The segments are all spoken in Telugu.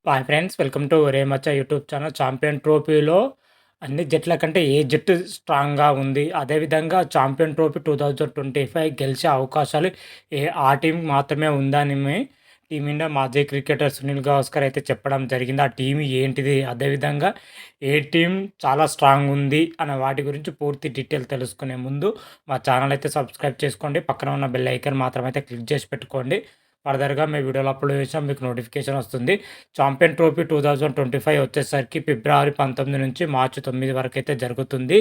హాయ్ ఫ్రెండ్స్, వెల్కమ్ టు ఒరే మచ్చా యూట్యూబ్ ఛానల్. ఛాంపియన్ ట్రోఫీలో అన్ని జట్ల కంటే ఏ జట్టు స్ట్రాంగ్‌గా ఉంది? అదేవిధంగా ఛాంపియన్ ట్రోఫీ 2025 గెలిచే అవకాశాలు ఆ టీమ్ మాత్రమే ఉందని టీమిండియా మాజీ క్రికెటర్ సునీల్ గవాస్కర్ అయితే చెప్పడం జరిగింది. ఆ టీమ్ ఏంటిది? అదేవిధంగా ఏ టీం చాలా స్ట్రాంగ్ ఉంది అనే వాటి గురించి పూర్తి డీటెయిల్ తెలుసుకునే ముందు మా ఛానల్ అయితే సబ్స్క్రైబ్ చేసుకోండి. పక్కన ఉన్న బెల్ ఐకాన్ మాత్రం అయితే క్లిక్ చేసి పెట్టుకోండి. ఫర్దర్‌గా మేము వీడియోలు అప్లోడ్ చేసాం మీకు నోటిఫికేషన్ వస్తుంది. ఛాంపియన్ ట్రోఫీ 2025 వచ్చేసరికి ఫిబ్రవరి 19 నుంచి మార్చి 9 వరకు అయితే జరుగుతుంది.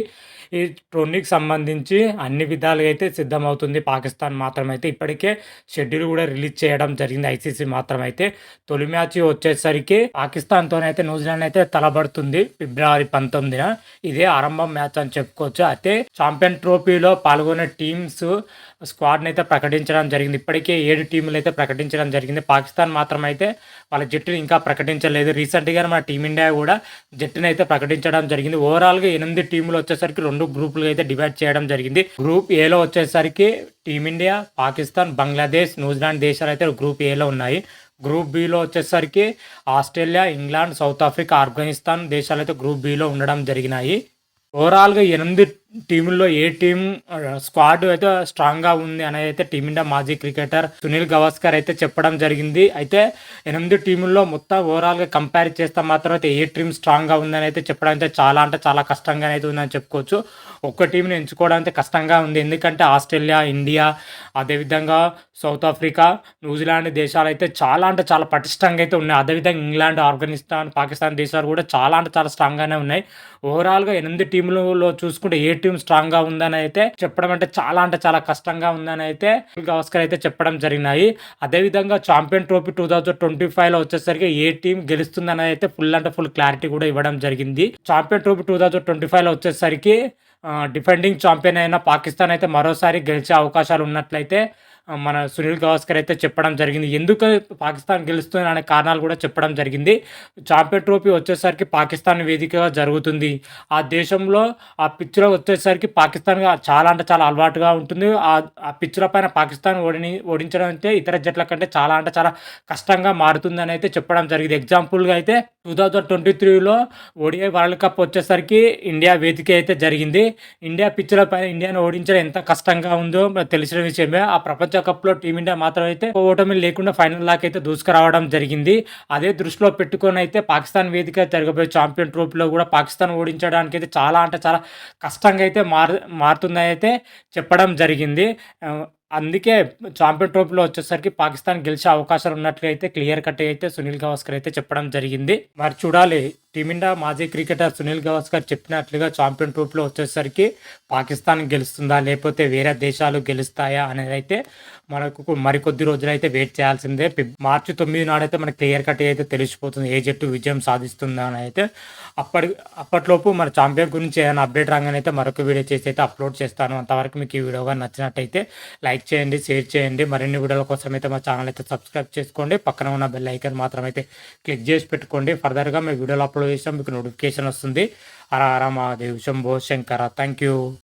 ఈ టోర్నీకి సంబంధించి అన్ని విధాలుగా అయితే సిద్ధమవుతుంది. పాకిస్తాన్ మాత్రమైతే ఇప్పటికే షెడ్యూల్ కూడా రిలీజ్ చేయడం జరిగింది. ఐసీసీ మాత్రమైతే తొలి మ్యాచ్ వచ్చేసరికి పాకిస్తాన్‌తోనైతే న్యూజిలాండ్ అయితే తలబడుతుంది ఫిబ్రవరి 19న. ఇదే ఆరంభం మ్యాచ్ అని చెప్పుకోవచ్చు. అయితే ఛాంపియన్ ట్రోఫీలో పాల్గొనే టీమ్స్ స్క్వాడ్‌ని అయితే ప్రకటించడం జరిగింది. ఇప్పటికే 7 టీములు అయితే ప్రకటించడం జరిగింది. పాకిస్తాన్ మాత్రం అయితే వాళ్ళ జట్టుని ఇంకా ప్రకటించలేదు. రీసెంట్‌గా మన టీమిండియా కూడా జట్టుని అయితే ప్రకటించడం జరిగింది. ఓవరాల్‌గా 8 టీములు వచ్చేసరికి 2 గ్రూపులుగా అయితే డివైడ్ చేయడం జరిగింది. గ్రూప్ ఏలో వచ్చేసరికి టీమిండియా, పాకిస్తాన్, బంగ్లాదేశ్, న్యూజిలాండ్ దేశాలు అయితే గ్రూప్ ఏలో ఉన్నాయి. గ్రూప్ బిలో వచ్చేసరికి Australia, England, south Africa, Afghanistan దేశాలు అయితే గ్రూప్ బిలో ఉండడం జరిగినాయి. ఓవరాల్‌గా 8 టీముల్లో ఏ టీం స్క్వాడ్ అయితే స్ట్రాంగ్‌గా ఉంది అనేది అయితే టీమిండియా మాజీ క్రికెటర్ సునీల్ గవాస్కర్ అయితే చెప్పడం జరిగింది. అయితే 8 టీముల్లో మొత్తం ఓవరాల్‌గా కంపేర్ చేస్తే మాత్రం అయితే ఏ టీం స్ట్రాంగ్‌గా ఉందని అయితే చెప్పడం అయితే చాలా అంటే చాలా కష్టంగా అయితే ఉందని చెప్పుకోవచ్చు. ఒక్క టీంని ఎంచుకోవడం అయితే కష్టంగా ఉంది. ఎందుకంటే ఆస్ట్రేలియా, ఇండియా, అదేవిధంగా సౌత్ ఆఫ్రికా, న్యూజిలాండ్ దేశాలు అయితే చాలా అంటే చాలా పటిష్టంగా అయితే ఉన్నాయి. అదేవిధంగా ఇంగ్లాండ్, ఆఫ్ఘనిస్తాన్, పాకిస్తాన్ దేశాలు కూడా చాలా అంటే చాలా స్ట్రాంగ్‌గానే ఉన్నాయి. ఓవరాల్‌గా 8 టీములలో చూసుకుంటే ఏ టీం స్ట్రాంగ్‌గా ఉందని అయితే చెప్పడం అంటే చాలా కష్టంగా ఉందని అయితే గవాస్కర్ అయితే చెప్పడం జరిగినాయి. అదేవిధంగా ఛాంపియన్ ట్రోఫీ 2025లో వచ్చేసరికి ఏ టీం గెలుస్తుందని అయితే ఫుల్ అంటే ఫుల్ క్లారిటీ కూడా ఇవ్వడం జరిగింది. ఛాంపియన్ ట్రోఫీ 2025లో వచ్చేసరికి డిఫెండింగ్ ఛాంపియన్ అయిన పాకిస్తాన్ అయితే మరోసారి గెలిచే అవకాశాలు ఉన్నట్లయితే మన సునీల్ గవాస్కర్ అయితే చెప్పడం జరిగింది. ఎందుకు పాకిస్తాన్ గెలుస్తుంది అనే కారణాలు కూడా చెప్పడం జరిగింది. ఛాంపియన్ ట్రోఫీ వచ్చేసరికి పాకిస్తాన్ వేదికగా జరుగుతుంది. ఆ దేశంలో ఆ పిచ్లో వచ్చేసరికి పాకిస్తాన్గా చాలా అంటే చాలా అలవాటుగా ఉంటుంది. ఆ పిచ్ల పైన పాకిస్తాన్ ఓడించడం అంటే ఇతర జట్ల కంటే చాలా అంటే చాలా కష్టంగా మారుతుందని అయితే చెప్పడం జరిగింది. ఎగ్జాంపుల్గా అయితే 2023లో ఓడిఐ వరల్డ్ కప్ వచ్చేసరికి ఇండియా వేదిక అయితే జరిగింది. ఇండియా పిచ్ల పైన ఇండియాను ఓడించడం ఎంత కష్టంగా ఉందో తెలిసిన విషయమే. ఆ ప్రపంచ కప్లో టీమిండియా మాత్రం అయితే ఓటమి లేకుండా ఫైనల్ దాకా అయితే దూసుకురావడం జరిగింది. అదే దృష్టిలో పెట్టుకొని అయితే పాకిస్తాన్ వేదిక జరగబోయే ఛాంపియన్ ట్రోఫీలో కూడా పాకిస్తాన్ ఓడించడానికి అయితే చాలా అంటే చాలా కష్టంగా అయితే మారుతుందని అయితే చెప్పడం జరిగింది. అందుకే ఛాంపియన్ ట్రోఫీలో వచ్చేసరికి పాకిస్తాన్ గెలిచే అవకాశాలు ఉన్నట్లుగా అయితే క్లియర్ కట్ అయితే సునీల్ గవాస్కర్ అయితే చెప్పడం జరిగింది. మరి చూడాలి టీమిండియా మాజీ క్రికెటర్ సునీల్ గవాస్కర్ చెప్పినట్లుగా ఛాంపియన్ ట్రోఫీలో వచ్చేసరికి పాకిస్తాన్ గెలుస్తుందా లేకపోతే వేరే దేశాలు గెలుస్తాయా అనేది అయితే మనకు మరికొద్ది రోజులైతే వెయిట్ చేయాల్సిందే. మార్చి 9 నాడైతే మనకు క్లియర్ కట్ అయితే తెలిసిపోతుంది ఏ జట్టు విజయం సాధిస్తుందా అని అయితే. అప్పట్లోపు మన ఛాంపియన్ గురించి ఏదైనా అప్డేట్ రాగానే అయితే మరొక వీడియో చేసి అయితే అప్లోడ్ చేస్తాను. అంతవరకు మీకు ఈ వీడియోగా నచ్చినట్టయితే లైక్ చేయండి, షేర్ చేయండి. మరిన్ని వీడియోల కోసం అయితే మా ఛానల్ అయితే సబ్స్క్రైబ్ చేసుకోండి. పక్కన ఉన్న బెల్ ఐకాన్ మాత్రం అయితే క్లిక్ చేసి పెట్టుకోండి. ఫర్దర్గా మేము వీడియోలు అప్లోడ్ చేసాం మీకు నోటిఫికేషన్ వస్తుంది. హర హర మహాదేవ్, శంభో శంకర. Thank you.